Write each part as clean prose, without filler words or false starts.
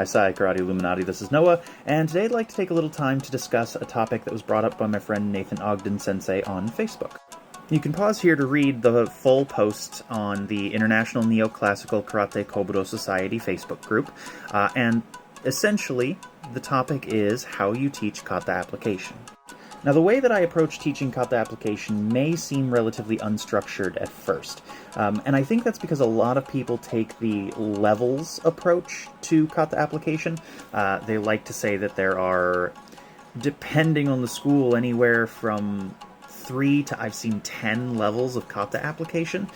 Hi, Sai, Karate Illuminati, this is Noah, and today I'd like to take a little time to discuss a topic that was brought up by my friend Nathan Ogden Sensei on Facebook. You can pause here to read the full post on the International Neoclassical Karate Kobudo Society Facebook group, and essentially, the topic is how you teach kata application. Now, the way that I approach teaching kata application may seem relatively unstructured at first, and I think that's because a lot of people take the levels approach to kata application. They like to say that there are, depending on the school, anywhere from 3 to I've seen 10 levels of kata application,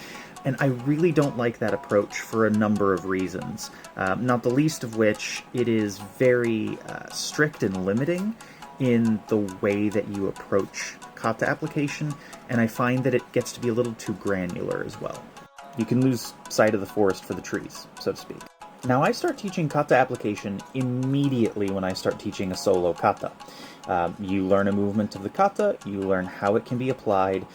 and I really don't like that approach for a number of reasons, not the least of which it is very strict and limiting in the way that you approach kata application, and I find that it gets to be a little too granular as well. You can lose sight of the forest for the trees, so to speak. Now, I start teaching kata application immediately when I start teaching a solo kata. You learn a movement of the kata, you learn how it can be applied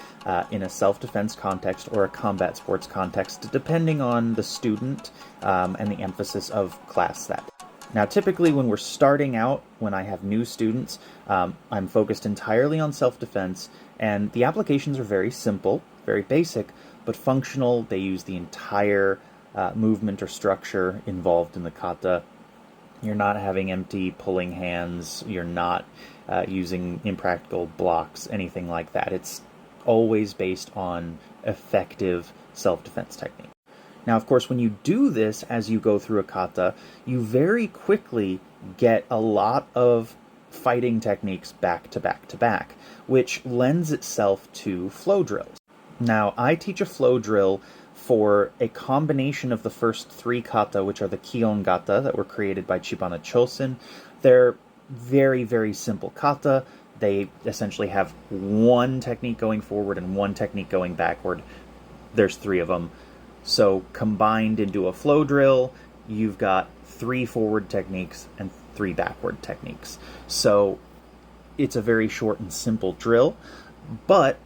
in a self-defense context or a combat sports context, depending on the student and the emphasis of class that. Now, typically when we're starting out, when I have new students, I'm focused entirely on self-defense, and the applications are very simple, very basic, but functional. They use the entire movement or structure involved in the kata. You're not having empty pulling hands, you're not using impractical blocks, anything like that. It's always based on effective self-defense technique. Now, of course, when you do this as you go through a kata, you very quickly get a lot of fighting techniques back to back to back, which lends itself to flow drills. Now, I teach a flow drill for a combination of the first 3 kata, which are the Kion kata that were created by Chibana Chosen. They're very, very simple kata. They essentially have one technique going forward and one technique going backward. There's 3 of them. So combined into a flow drill, you've got 3 forward techniques and 3 backward techniques. So it's a very short and simple drill, but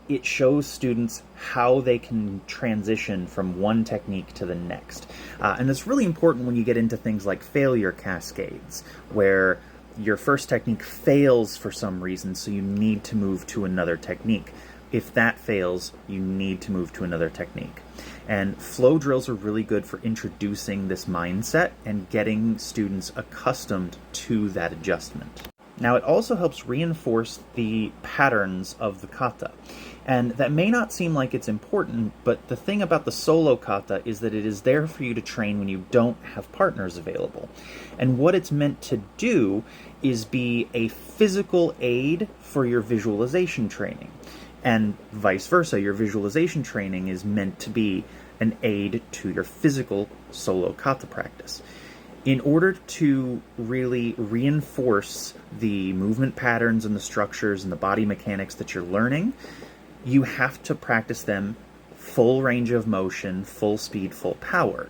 it shows students how they can transition from one technique to the next. And it's really important when you get into things like failure cascades, where your first technique fails for some reason, so you need to move to another technique. If that fails, you need to move to another technique. And flow drills are really good for introducing this mindset and getting students accustomed to that adjustment. Now, it also helps reinforce the patterns of the kata. And that may not seem like it's important, but the thing about the solo kata is that it is there for you to train when you don't have partners available. And what it's meant to do is be a physical aid for your visualization training. And vice versa, your visualization training is meant to be an aid to your physical solo kata practice. In order to really reinforce the movement patterns and the structures and the body mechanics that you're learning, you have to practice them full range of motion, full speed, full power.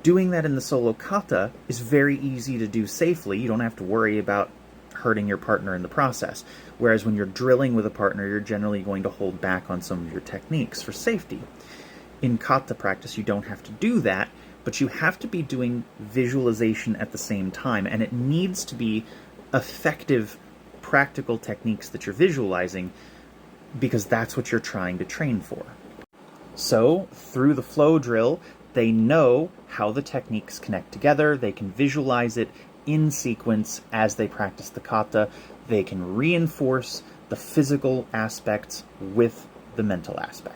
Doing that in the solo kata is very easy to do safely. You don't have to worry about hurting your partner in the process. Whereas when you're drilling with a partner, you're generally going to hold back on some of your techniques for safety. In kata practice, you don't have to do that, but you have to be doing visualization at the same time, and it needs to be effective, practical techniques that you're visualizing, because that's what you're trying to train for. So, through the flow drill, they know how the techniques connect together, they can visualize it in sequence as they practice the kata. They can reinforce the physical aspects with the mental aspect.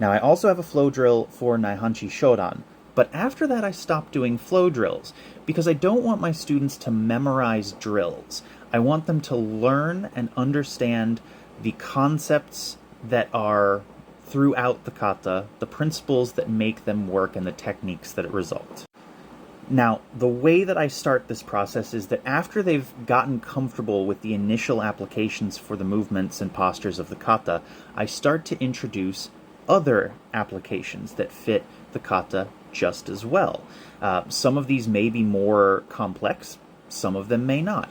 Now, I also have a flow drill for Naihanchi Shodan, but after that I stopped doing flow drills because I don't want my students to memorize drills. I want them to learn and understand the concepts that are throughout the kata, the principles that make them work, and the techniques that result. Now, the way that I start this process is that after they've gotten comfortable with the initial applications for the movements and postures of the kata, I start to introduce other applications that fit the kata just as well. Some of these may be more complex, some of them may not.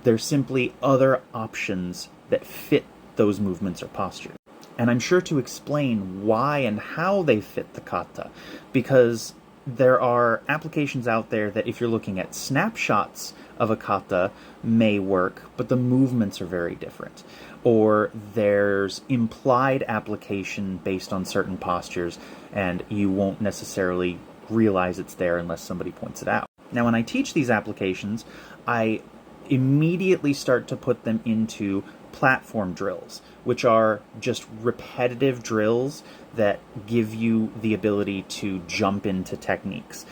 There's simply other options that fit those movements or postures. And I'm sure to explain why and how they fit the kata, because there are applications out there that if you're looking at snapshots of a kata may work, but the movements are very different. Or there's implied application based on certain postures, and you won't necessarily realize it's there unless somebody points it out. Now, when I teach these applications, I immediately start to put them into platform drills, which are just repetitive drills that give you the ability to jump into techniques.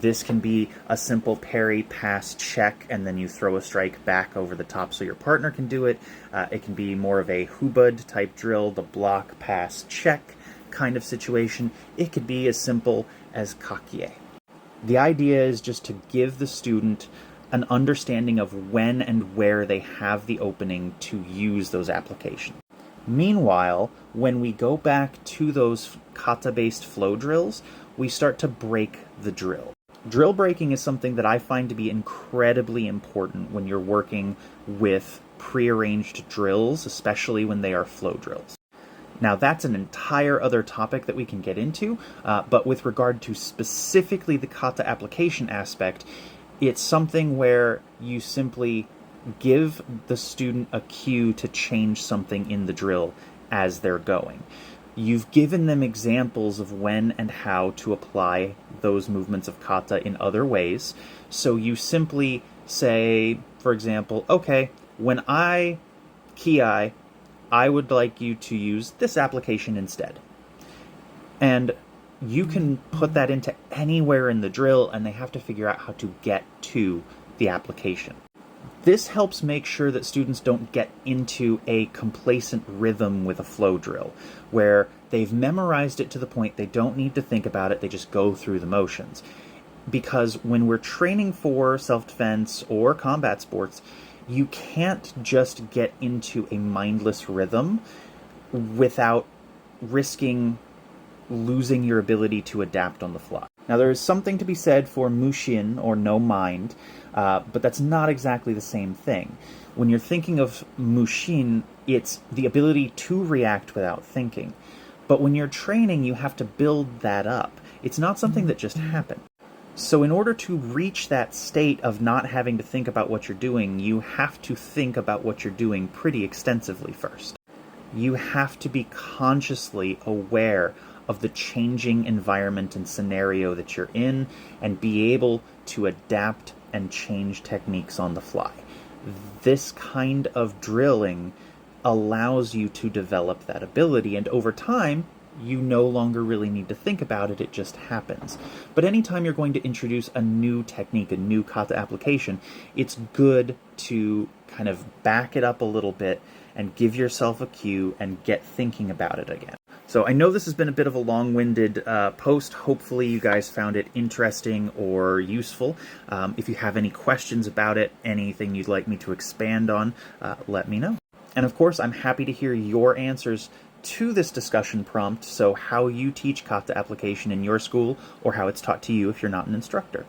This can be a simple parry, pass, check, and then you throw a strike back over the top so your partner can do it. It can be more of a hubud type drill, the block, pass, check kind of situation. It could be as simple as kakie. The idea is just to give the student an understanding of when and where they have the opening to use those applications. Meanwhile, when we go back to those kata-based flow drills, we start to break the drill. Drill breaking is something that I find to be incredibly important when you're working with prearranged drills, especially when they are flow drills. Now, that's an entire other topic that we can get into, but with regard to specifically the kata application aspect, it's something where you simply give the student a cue to change something in the drill as they're going. You've given them examples of when and how to apply those movements of kata in other ways, so you simply say, for example, okay, when I kiai, I would like you to use this application instead. And you can put that into anywhere in the drill, and they have to figure out how to get to the application. This helps make sure that students don't get into a complacent rhythm with a flow drill, where they've memorized it to the point they don't need to think about it, they just go through the motions. Because when we're training for self-defense or combat sports, you can't just get into a mindless rhythm without risking losing your ability to adapt on the fly. Now, there is something to be said for mushin, or no mind, but that's not exactly the same thing. When you're thinking of mushin, it's the ability to react without thinking. But when you're training, you have to build that up. It's not something that just happens. So in order to reach that state of not having to think about what you're doing, you have to think about what you're doing pretty extensively first. You have to be consciously aware of the changing environment and scenario that you're in, and be able to adapt and change techniques on the fly. This kind of drilling allows you to develop that ability, and over time, you no longer really need to think about it, it just happens. But anytime you're going to introduce a new technique, a new kata application, it's good to kind of back it up a little bit and give yourself a cue and get thinking about it again. So I know this has been a bit of a long-winded post. Hopefully you guys found it interesting or useful. If you have any questions about it, anything you'd like me to expand on, let me know. And of course, I'm happy to hear your answers to this discussion prompt, so how you teach kata application in your school, or how it's taught to you if you're not an instructor.